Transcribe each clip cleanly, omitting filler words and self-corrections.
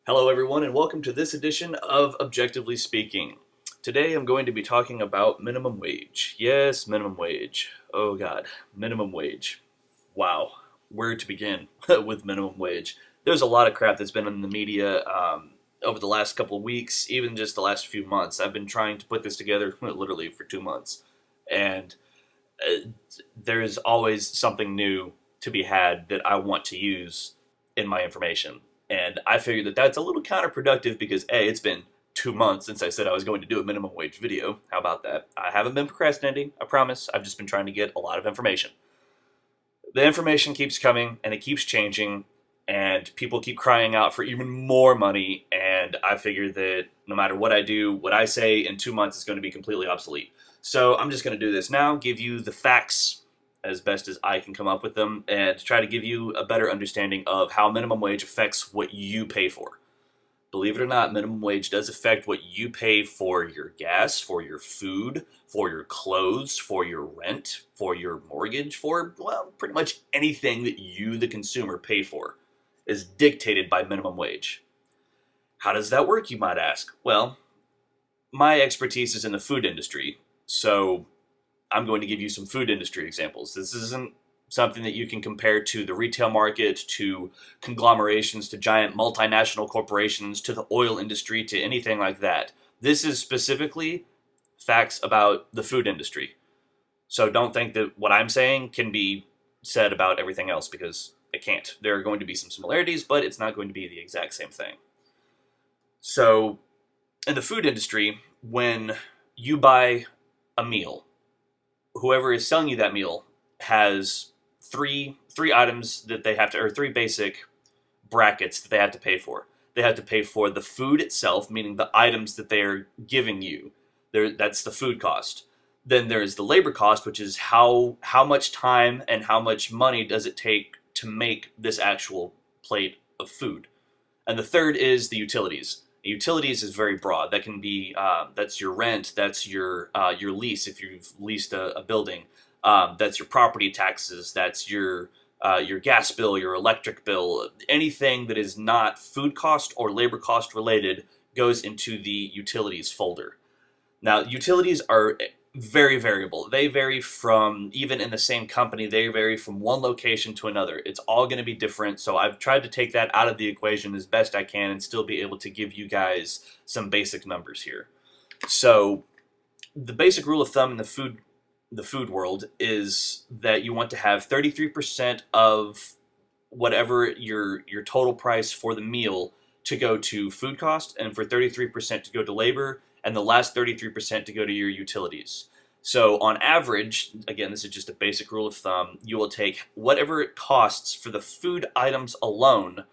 Hello, everyone, and welcome to this edition of Objectively Speaking. Today I'm going to be talking about minimum wage. Yes, minimum wage. Oh, God, minimum wage. Wow, where to begin with minimum wage? There's a lot of crap that's been in the media over the last couple of weeks, even just the last few months. I've been trying to put this together literally for 2 months, and uh, there's always something new to be had that I want to use in my information. And I figured that that's a little counterproductive because A, it's been 2 months since I said I was going to do a minimum wage video. How about that? I haven't been procrastinating, I promise. I've just been trying to get a lot of information. The information keeps coming and it keeps changing, and people keep crying out for even more money. And I figure that no matter what I do, what I say in 2 months is going to be completely obsolete. So I'm just going to do this now, give you the facts as best as I can come up with them, and try to give you a better understanding of how minimum wage affects what you pay for. Believe it or not, minimum wage does affect what you pay for your gas, for your food, for your clothes, for your rent, for your mortgage, for, well, pretty much anything that you, the consumer, pay for is dictated by minimum wage. How does that work, you might ask? Well, my expertise is in the food industry, so I'm going to give you some food industry examples. This isn't something that you can compare to the retail market, to conglomerations, to giant multinational corporations, to the oil industry, to anything like that. This is specifically facts about the food industry. So don't think that what I'm saying can be said about everything else, because it can't. There are going to be some similarities, but it's not going to be the exact same thing. So in the food industry, when you buy a meal, whoever is selling you that meal has three items that they have to, or three basic brackets that they have to pay for. They have to pay for the food itself, meaning the items that they are giving you. That's the food cost. Then there's the labor cost, which is how much time and how much money does it take to make this actual plate of food. And the third is the utilities. Utilities is very broad. That can be that's your rent, that's your lease if you've leased a building, that's your property taxes, that's your gas bill, your electric bill. Anything that is not food cost or labor cost related goes into the utilities folder. Now, utilities are very variable. They vary from, even in the same company, they vary from one location to another. It's all going to be different. So I've tried to take that out of the equation as best I can and still be able to give you guys some basic numbers here. So the basic rule of thumb in the food world is that you want to have 33% of whatever your total price for the meal to go to food cost, and for 33% to go to labor, and the last 33% to go to your utilities. So on average, again, this is just a basic rule of thumb, you will take whatever it costs for the food items alone,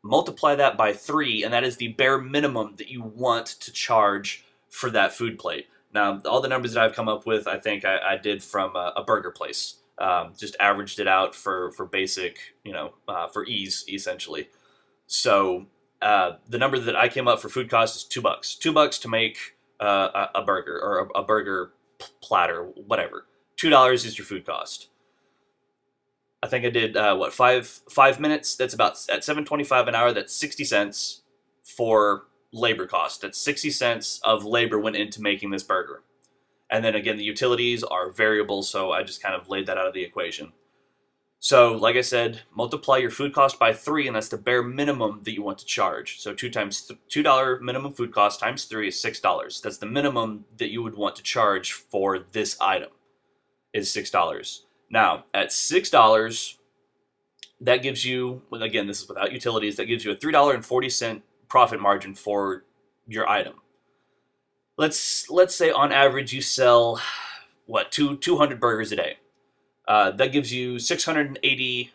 multiply that by 3, and that is the bare minimum that you want to charge for that food plate. Now, all the numbers that I've come up with, I think I did from a burger place. Just averaged it out for basic, for ease, essentially. So the number that I came up for food cost is $2. $2 to make a burger, or a burger platter, whatever. $2 is your food cost. I think I did 5 minutes. That's about at 7.25 an hour. That's 60 cents for labor cost. That's 60 cents of labor went into making this burger. And then again, the utilities are variable, so I just kind of laid that out of the equation. So, like I said, multiply your food cost by 3, and that's the bare minimum that you want to charge. So $2 minimum food cost times 3 is $6. That's the minimum that you would want to charge for this item, is $6. Now, at $6, that gives you, well, again, this is without utilities, that gives you a $3.40 profit margin for your item. Let's say on average you sell, 200 burgers a day. That gives you $680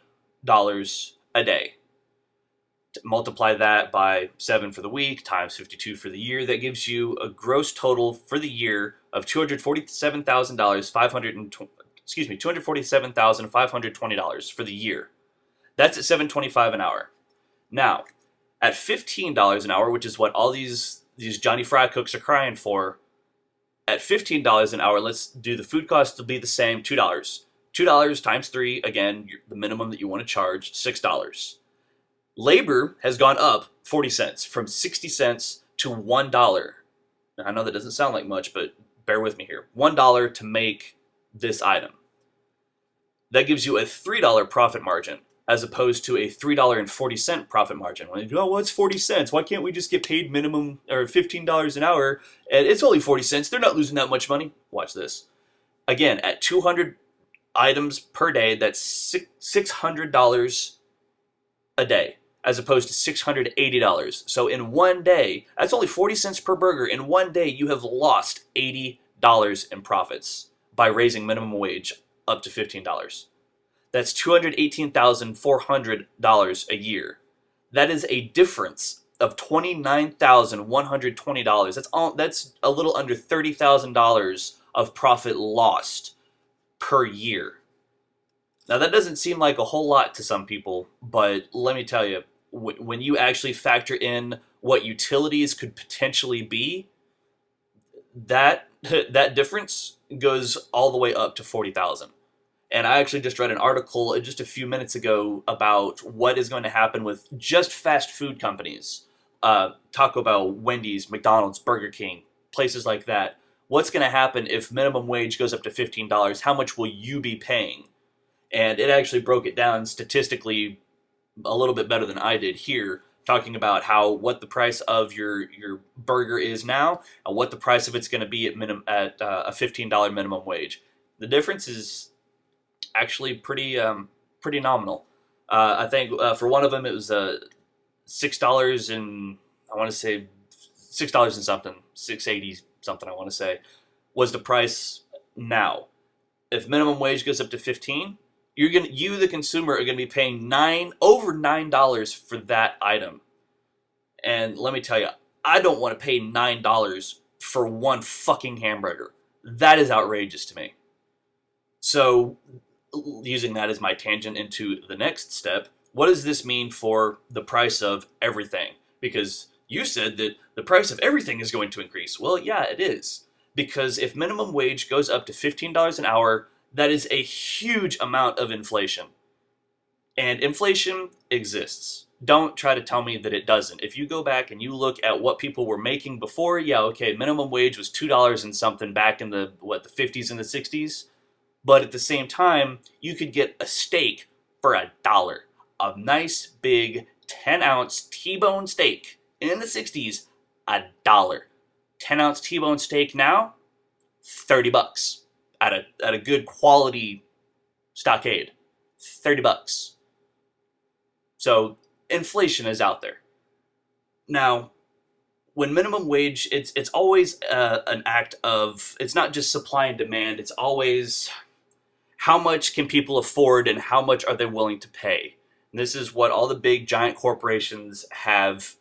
a day. Multiply that by 7 for the week times 52 for the year. That gives you a gross total for the year of $247,520 for the year. That's at $7.25 an hour. Now, at $15 an hour, which is what all these Johnny Fry cooks are crying for, at $15 an hour, let's do the food cost to be the same, $2. $2 times 3, again, the minimum that you want to charge, $6. Labor has gone up 40 cents, from 60 cents to $1. Now, I know that doesn't sound like much, but bear with me here. $1 to make this item. That gives you a $3 profit margin, as opposed to a $3.40 profit margin. When you go, oh, what's 40 cents? Why can't we just get paid minimum or $15 an hour? And it's only 40 cents. They're not losing that much money. Watch this. Again, at 200 items per day, that's $600 a day, as opposed to $680. So in one day, that's only 40 cents per burger. In one day, you have lost $80 in profits by raising minimum wage up to $15. That's $218,400 a year. That is a difference of $29,120. That's a little under $30,000 of profit lost per year. Now that doesn't seem like a whole lot to some people, but let me tell you, when you actually factor in what utilities could potentially be, that difference goes all the way up to 40,000. And I actually just read an article just a few minutes ago about what is going to happen with just fast food companies. Taco Bell, Wendy's, McDonald's, Burger King, places like that. What's going to happen if minimum wage goes up to $15? How much will you be paying? And it actually broke it down statistically a little bit better than I did here, talking about what the price of your burger is now and what the price of it's going to be at a $15 minimum wage. The difference is actually pretty nominal. I think for one of them it was $6 and I want to say $6 and something, $6.80 something I want to say was the price now. If minimum wage goes up to 15, you the consumer are going to be paying over $9 for that item. And let me tell you, I don't want to pay $9 for one fucking hamburger. That is outrageous to me. So, using that as my tangent into the next step, what does this mean for the price of everything? Because you said that the price of everything is going to increase. Well, yeah, it is. Because if minimum wage goes up to $15 an hour, that is a huge amount of inflation. And inflation exists. Don't try to tell me that it doesn't. If you go back and you look at what people were making before, yeah, okay, minimum wage was $2 and something back in the 50s and the 60s. But at the same time, you could get a steak for $1. A nice big 10-ounce T-bone steak in the 60s, $1. 10-ounce T-bone steak now, $30 at a good quality stockade. $30. So inflation is out there. Now, when minimum wage, it's always an act of, it's not just supply and demand, it's always how much can people afford and how much are they willing to pay. And this is what all the big giant corporations have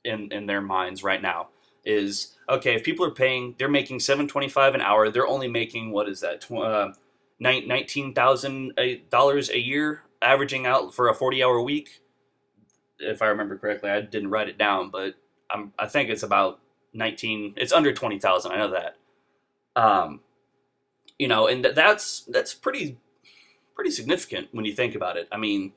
in their minds right now is, okay, if people are they're making $7.25 an hour, they're only making, what is that, $19,000 a year, averaging out for a 40-hour week. If I remember correctly, I didn't write it down, but I think it's about 19. It's under 20,000. I know that. And that's pretty significant when you think about it. I mean,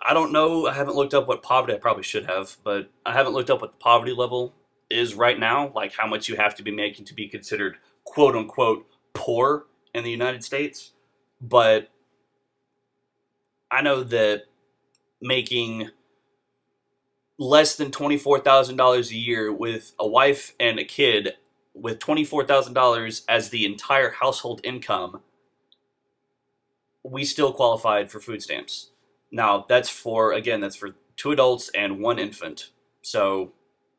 I don't know. I haven't looked up what poverty. I probably should have, but I haven't looked up what the poverty level is right now. Like how much you have to be making to be considered "quote unquote" poor in the United States. But I know that making less than $24,000 a year with a wife and a kid, with $24,000 as the entire household income, we still qualified for food stamps. Now, that's for 2 adults and 1 infant. So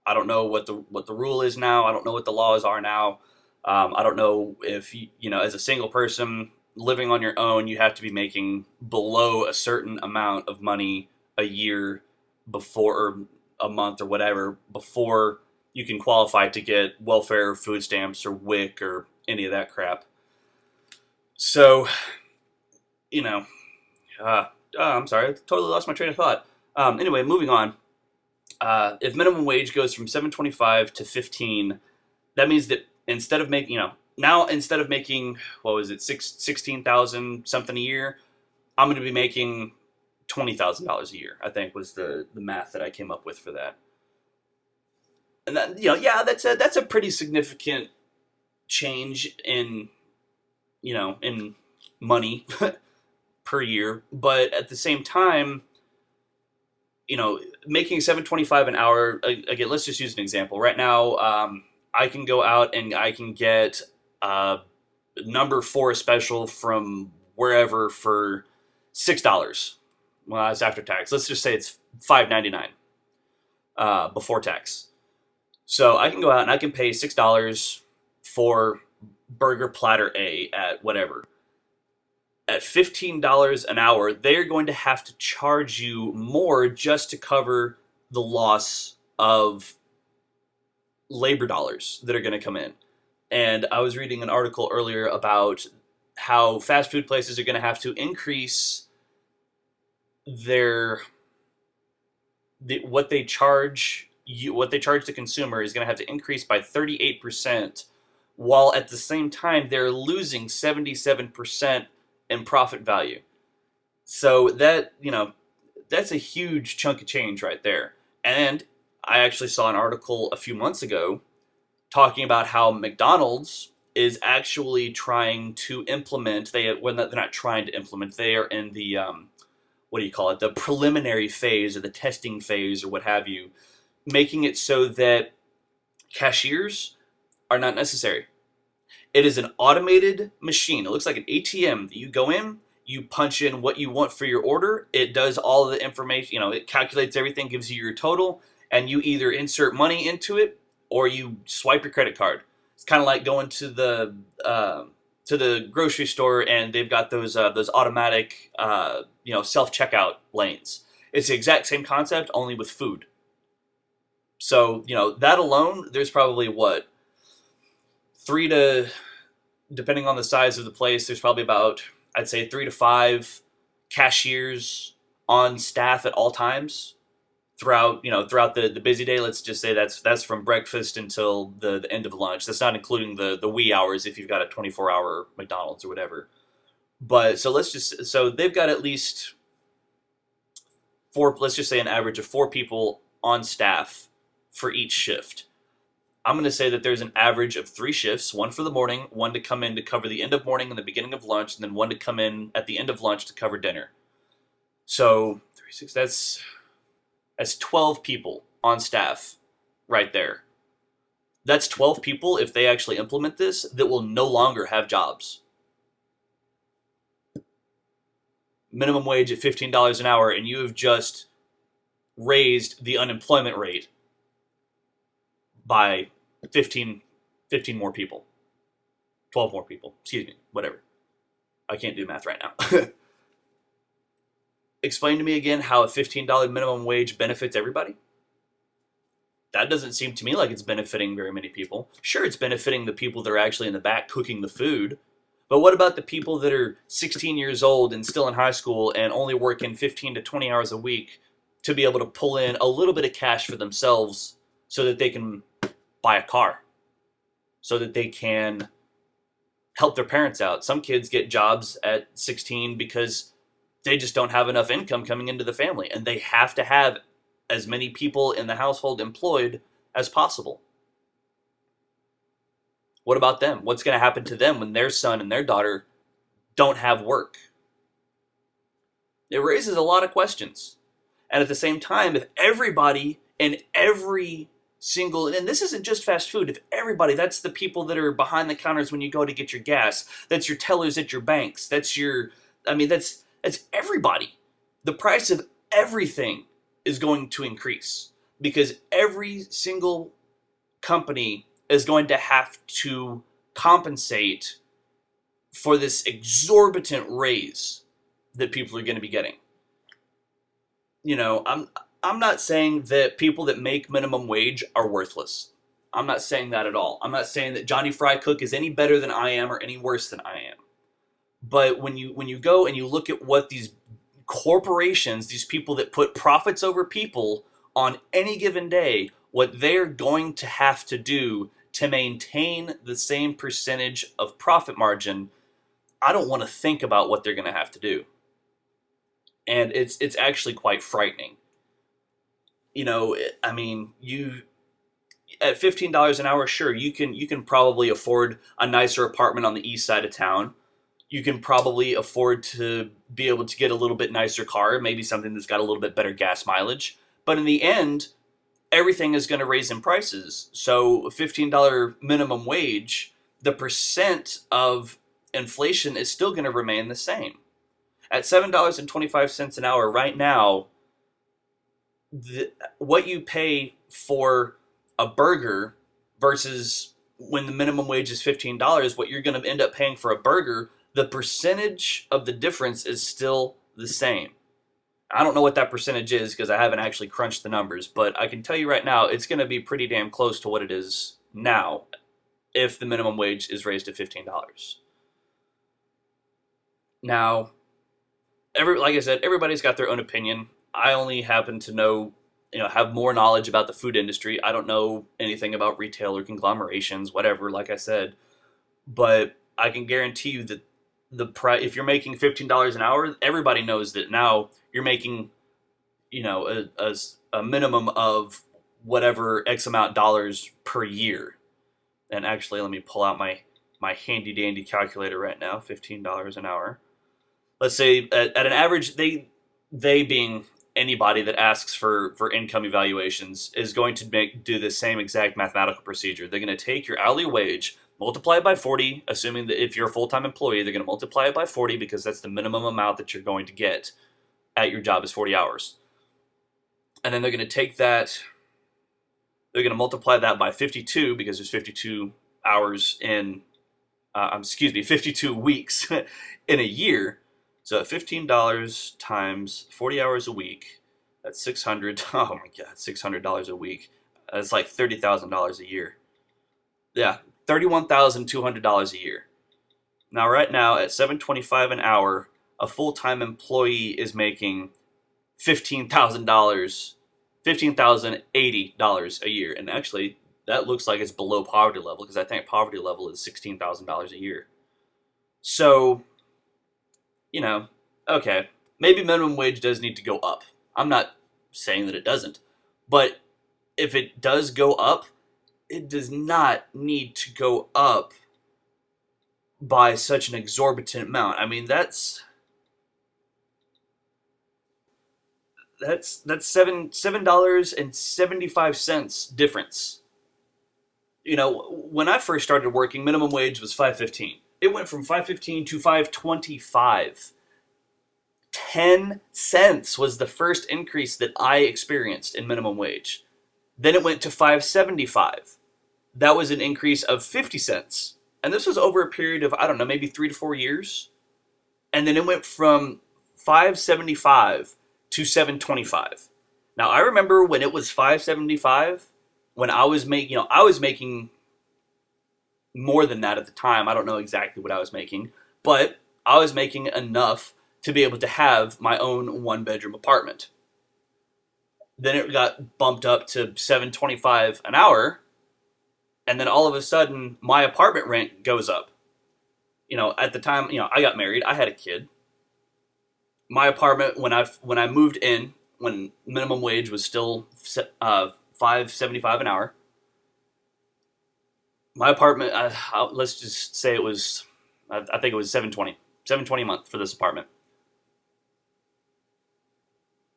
I don't know what the rule is now. I don't know what the laws are now. I don't know if, as a single person living on your own, you have to be making below a certain amount of money a year before, or a month or whatever, before you can qualify to get welfare, food stamps, or WIC, or any of that crap. So, I'm sorry, I totally lost my train of thought. Anyway, moving on. If minimum wage goes from $7.25 to $15, that means that instead of making, instead of making, what was it, $16,000 something a year, I'm going to be making $20,000 a year, I think was the math that I came up with for that. And that, yeah, that's a pretty significant change in, in money per year. But at the same time, making 7.25 an hour, again, let's just use an example. Right now, I can go out and I can get number 4 special from wherever for $6. Well, that's after tax. Let's just say it's $5.99 before tax. So I can go out and I can pay $6 for burger platter A at whatever. At $15 an hour, they're going to have to charge you more just to cover the loss of labor dollars that are going to come in. And I was reading an article earlier about how fast food places are going to have to increase what they charge the consumer is going to have to increase by 38%, while at the same time they're losing 77% in profit value. So that's a huge chunk of change right there. And I actually saw an article a few months ago talking about how McDonald's is actually trying to implement, they're not trying to implement, they are in the, the preliminary phase or the testing phase or what have you, making it so that cashiers are not necessary. It is an automated machine. It looks like an ATM. You go in, you punch in what you want for your order. It does all of the information. It calculates everything, gives you your total, and you either insert money into it or you swipe your credit card. It's kind of like going to the grocery store and they've got those automatic self-checkout lanes. It's the exact same concept, only with food. So that alone, there's probably depending on the size of the place, there's probably about, I'd say, 3 to 5 cashiers on staff at all times throughout the busy day. Let's just say that's from breakfast until the end of lunch. That's not including the wee hours if you've got a 24-hour McDonald's or whatever. But so they've got at least 4, let's just say an average of 4 people on staff for each shift. I'm going to say that there's an average of 3 shifts, 1 for the morning, 1 to come in to cover the end of morning and the beginning of lunch, and then 1 to come in at the end of lunch to cover dinner. So 3, 6, that's 12 people on staff right there. That's 12 people, if they actually implement this, that will no longer have jobs. Minimum wage at $15 an hour, and you have just raised the unemployment rate by 15 more people. 12 more people. Excuse me. Whatever. I can't do math right now. Explain to me again how a $15 minimum wage benefits everybody? That doesn't seem to me like it's benefiting very many people. Sure, it's benefiting the people that are actually in the back cooking the food. But what about the people that are 16 years old and still in high school and only working 15 to 20 hours a week to be able to pull in a little bit of cash for themselves so that they can buy a car, so that they can help their parents out? Some kids get jobs at 16 because they just don't have enough income coming into the family, and they have to have as many people in the household employed as possible. What about them? What's going to happen to them when their son and their daughter don't have work? It raises a lot of questions. And at the same time, if everybody in every single, and this isn't just fast food, if everybody, that's the people that are behind the counters when you go to get your gas, that's your tellers at your banks, that's everybody. The price of everything is going to increase because every single company is going to have to compensate for this exorbitant raise that people are going to be getting. I'm not saying that people that make minimum wage are worthless. I'm not saying that at all. I'm not saying that Johnny Fry Cook is any better than I am or any worse than I am. But when you go and you look at what these corporations, these people that put profits over people on any given day, what they're going to have to do to maintain the same percentage of profit margin, I don't want to think about what they're going to have to do. and it's actually quite frightening. I mean, you at $15 an hour, sure, you can probably afford a nicer apartment on the east side of town. You can probably afford to be able to get a little bit nicer car, maybe something that's got a little bit better gas mileage. But in the end, everything is going to raise in prices. So $15 minimum wage, the percent of inflation is still going to remain the same. At $7.25 an hour right now, what you pay for a burger versus when the minimum wage is $15, what you're going to end up paying for a burger, the percentage of the difference is still the same. I don't know what that percentage is because I haven't actually crunched the numbers, but I can tell you right now it's going to be pretty damn close to what it is now if the minimum wage is raised to $15. Now, like I said, everybody's got their own opinion. I only happen to know, have more knowledge about the food industry. I don't know anything about retail or conglomerations, whatever, like I said. But I can guarantee you that if you're making $15 an hour, everybody knows that now you're making, a minimum of whatever X amount dollars per year. And actually, let me pull out my handy dandy calculator right now. $15 an hour. Let's say at an average, they being anybody that asks for income evaluations is going to do the same exact mathematical procedure. They're going to take your hourly wage, multiply it by 40, assuming that if you're a full-time employee, they're going to multiply it by 40 because that's the minimum amount that you're going to get at your job is 40 hours. And then they're going to take that, they're going to multiply that by 52 because there's 52 hours 52 weeks in a year. So at $15 times 40 hours a week, that's $600. Oh my God, $600 a week. That's like $30,000 a year. Yeah, $31,200 a year. Now, right now at $7.25 an hour, a full-time employee is making $15,080 a year, and actually that looks like it's below poverty level because I think poverty level is $16,000 a year. So, okay, maybe minimum wage does need to go up. I'm not saying that it doesn't, but if it does go up, it does not need to go up by such an exorbitant amount. I mean, that's $7.75 difference. When I first started working, minimum wage was $5.15. It went from $5.15 to $5.25. 10 cents was the first increase that I experienced in minimum wage. Then it went to $5.75. That was an increase of 50 cents. And this was over a period of, I don't know, maybe 3 to 4 years. And then it went from $5.75 to $7.25. Now, I remember when it was $5.75, when I was making more than that at the time. I don't know exactly what I was making, but I was making enough to be able to have my own one-bedroom apartment. Then it got bumped up to $7.25 an hour, and then all of a sudden, my apartment rent goes up. At the time, I got married, I had a kid. My apartment, when I moved in, when minimum wage was still $5.75 an hour, my apartment, let's just say it was, I think it was $7.20 a month for this apartment.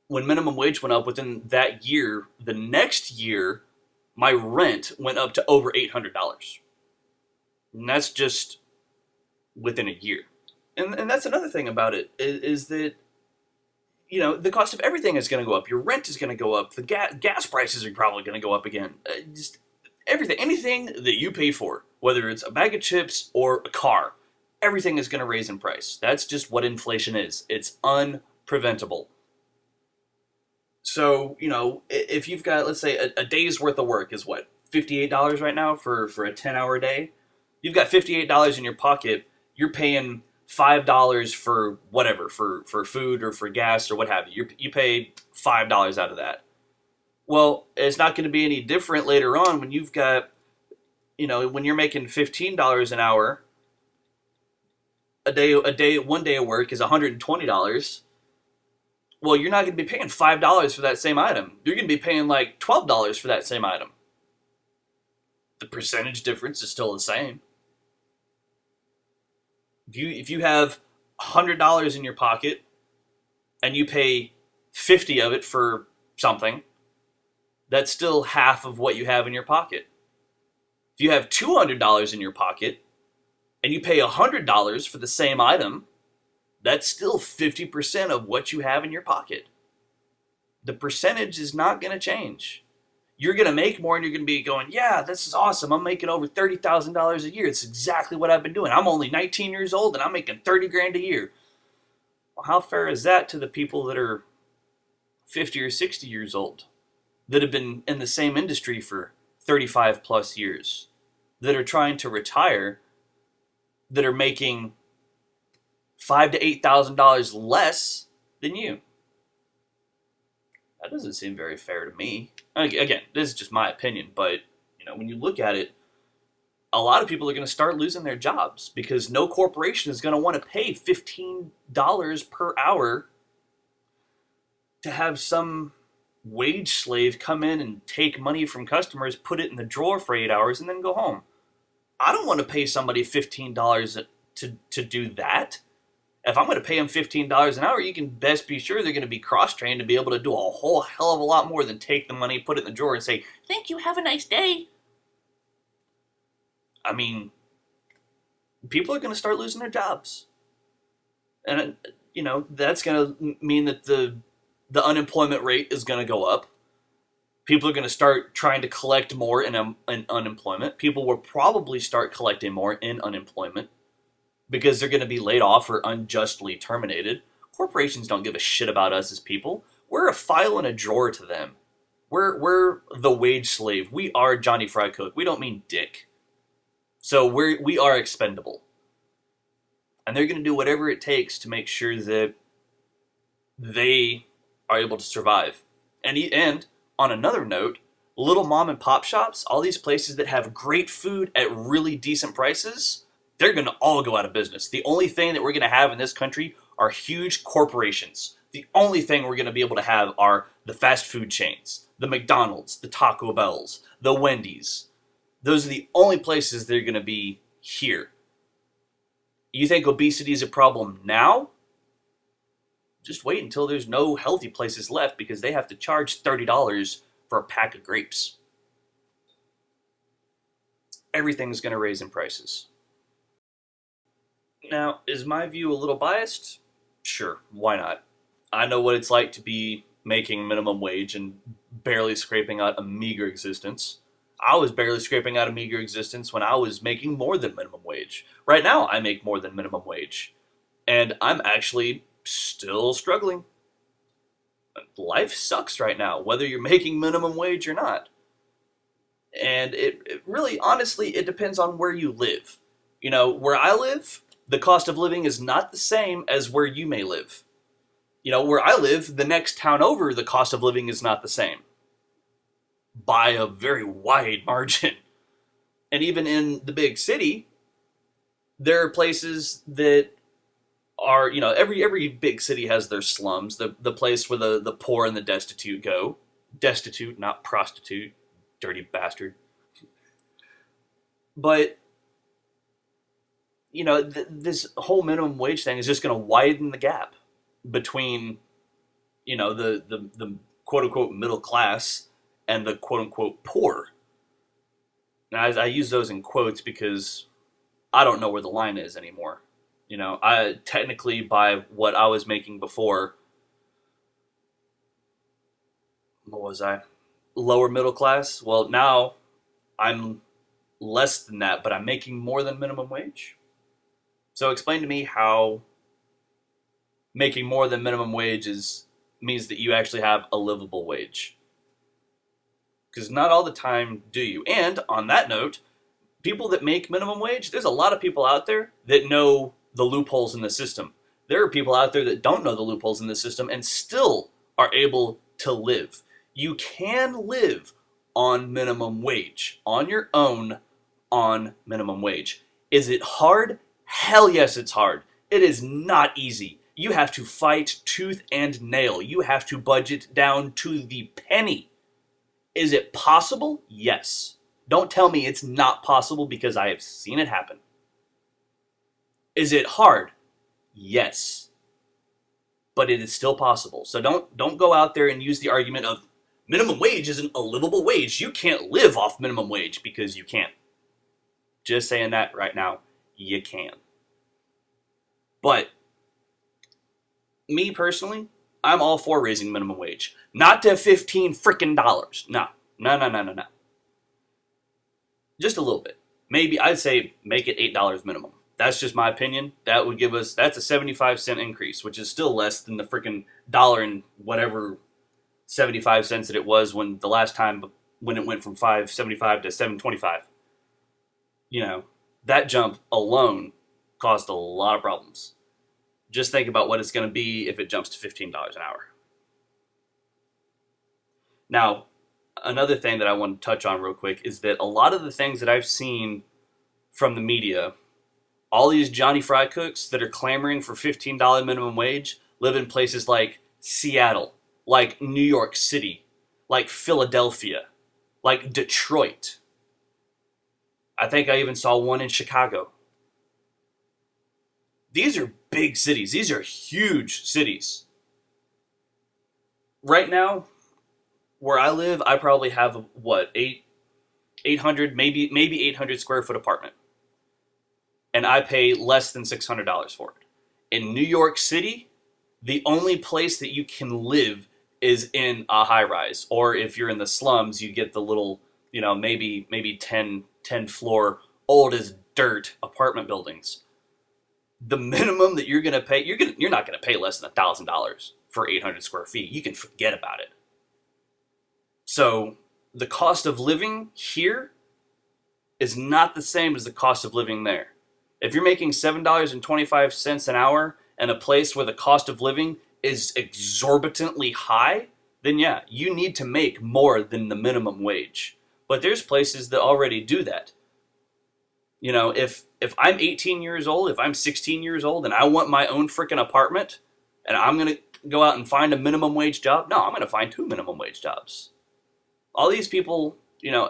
When minimum wage went up within that year, the next year, my rent went up to over $800. And that's just within a year. And that's another thing about it, is that, the cost of everything is going to go up. Your rent is going to go up. The gas prices are probably going to go up again. Just everything, anything that you pay for, whether it's a bag of chips or a car, everything is going to raise in price. That's just what inflation is. It's unpreventable. So, if you've got, let's say, a day's worth of work is what, $58 right now for a 10-hour day? You've got $58 in your pocket. You're paying $5 for whatever, for food or for gas or what have you. You pay $5 out of that. Well, it's not going to be any different later on when you've got, when you're making $15 an hour. One day of work is $120. Well, you're not going to be paying $5 for that same item. You're going to be paying like $12 for that same item. The percentage difference is still the same. If you have $100 in your pocket and you pay 50 of it for something, that's still half of what you have in your pocket. If you have $200 in your pocket and you pay $100 for the same item, that's still 50% of what you have in your pocket. The percentage is not going to change. You're going to make more and you're going to be going, yeah, this is awesome. I'm making over $30,000 a year. It's exactly what I've been doing. I'm only 19 years old and I'm making 30 grand a year. Well, how fair is that to the people that are 50 or 60 years old, that have been in the same industry for 35 plus years, that are trying to retire, that are making $5,000 to $8,000 less than you? That doesn't seem very fair to me. Again, this is just my opinion, but when you look at it, a lot of people are going to start losing their jobs because no corporation is going to want to pay $15 per hour to have some wage slave come in and take money from customers, put it in the drawer for 8 hours, and then go home. I don't want to pay somebody $15 to do that. If I'm going to pay them $15 an hour, you can best be sure they're going to be cross-trained to be able to do a whole hell of a lot more than take the money, put it in the drawer, and say, "Thank you, have a nice day." I mean, people are going to start losing their jobs. And, that's going to mean that the unemployment rate is going to go up. People are going to start trying to collect more in unemployment. People will probably start collecting more in unemployment because they're going to be laid off or unjustly terminated. Corporations don't give a shit about us as people. We're a file in a drawer to them. We're the wage slave. We are Johnny Fried Coke. We don't mean dick. So we are expendable. And they're going to do whatever it takes to make sure that they are able to survive. And on another note, little mom and pop shops, all these places that have great food at really decent prices, they're going to all go out of business. The only thing that we're going to have in this country are huge corporations. The only thing we're going to be able to have are the fast food chains, the McDonald's, the Taco Bells, the Wendy's. Those are the only places that are going to be here. You think obesity is a problem now? Just wait until there's no healthy places left because they have to charge $30 for a pack of grapes. Everything's going to raise in prices. Now, is my view a little biased? Sure, why not? I know what it's like to be making minimum wage and barely scraping out a meager existence. I was barely scraping out a meager existence when I was making more than minimum wage. Right now, I make more than minimum wage. And I'm actually still struggling. Life sucks right now, whether you're making minimum wage or not. And it really, honestly, it depends on where you live. Where I live, the cost of living is not the same as where you may live. Where I live, the next town over, the cost of living is not the same. By a very wide margin. And even in the big city, there are places that are, every big city has their slums, the place where the poor and the destitute go. Destitute, not prostitute, dirty bastard. But, this whole minimum wage thing is just going to widen the gap between, the quote-unquote middle class and the quote-unquote poor. Now, I use those in quotes because I don't know where the line is anymore. I technically, by what I was making before, what was I? Lower middle class? Well, now I'm less than that, but I'm making more than minimum wage. So explain to me how making more than minimum wage means that you actually have a livable wage. Because not all the time do you. And on that note, people that make minimum wage, there's a lot of people out there that know the loopholes in the system. There are people out there that don't know the loopholes in the system and still are able to live. You can live on minimum wage, on your own, on minimum wage. Is it hard? Hell yes, it's hard. It is not easy. You have to fight tooth and nail. You have to budget down to the penny. Is it possible? Yes. Don't tell me it's not possible, because I have seen it happen. Is it hard? Yes. But it is still possible. So don't go out there and use the argument of minimum wage isn't a livable wage. You can't live off minimum wage, because you can't. Just saying that right now, you can. But me personally, I'm all for raising minimum wage. Not to 15 freaking dollars. No. Just a little bit. Maybe I'd say make it $8 minimum. That's just my opinion. That would give us, that's a 75-cent increase, which is still less than the freaking dollar and whatever 75 cents that it was when the last time when it went from $5.75 to $7.25. You know, that jump alone caused a lot of problems. Just think about what it's going to be if it jumps to $15 an hour. Now, another thing that I want to touch on real quick is that a lot of the things that I've seen from the media, all these Johnny Fry cooks that are clamoring for $15 minimum wage live in places like Seattle, like New York City, like Philadelphia, like Detroit. I think I even saw one in Chicago. These are big cities. These are huge cities. Right now, where I live, I probably have, 800, maybe 800 square foot apartment. And I pay less than $600 for it. In New York City, the only place that you can live is in a high rise. Or if you're in the slums, you get the little, maybe 10 floor old as dirt apartment buildings. The minimum that you're going to pay, you're not going to pay less than $1,000 for 800 square feet. You can forget about it. So the cost of living here is not the same as the cost of living there. If you're making $7.25 an hour in a place where the cost of living is exorbitantly high, then yeah, you need to make more than the minimum wage. But there's places that already do that. You know, if I'm 18 years old, if I'm 16 years old and I want my own freaking apartment and I'm going to go out and find a minimum wage job, no, I'm going to find 2 minimum wage jobs. All these people,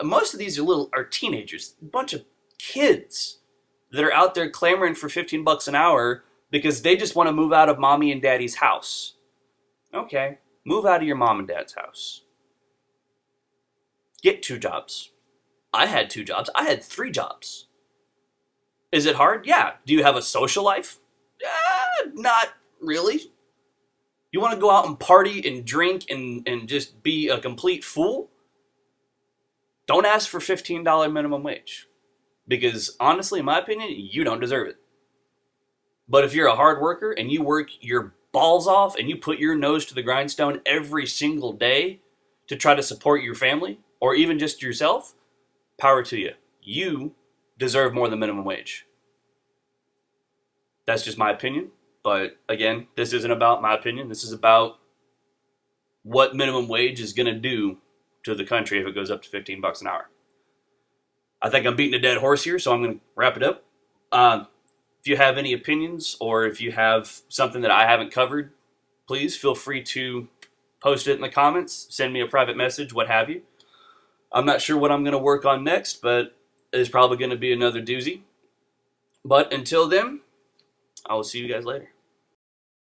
most of these are teenagers, a bunch of kids that are out there clamoring for $15 an hour because they just want to move out of mommy and daddy's house. Okay, move out of your mom and dad's house. Get 2 jobs. I had 2 jobs. I had 3 jobs. Is it hard? Yeah. Do you have a social life? Not really. You want to go out and party and drink and just be a complete fool? Don't ask for $15 minimum wage. Because honestly, in my opinion, you don't deserve it. But if you're a hard worker and you work your balls off and you put your nose to the grindstone every single day to try to support your family or even just yourself, power to you. You deserve more than minimum wage. That's just my opinion. But again, this isn't about my opinion. This is about what minimum wage is going to do to the country if it goes up to $15 an hour. I think I'm beating a dead horse here, so I'm going to wrap it up. If you have any opinions or if you have something that I haven't covered, please feel free to post it in the comments, send me a private message, what have you. I'm not sure what I'm going to work on next, but it's probably going to be another doozy. But until then, I will see you guys later.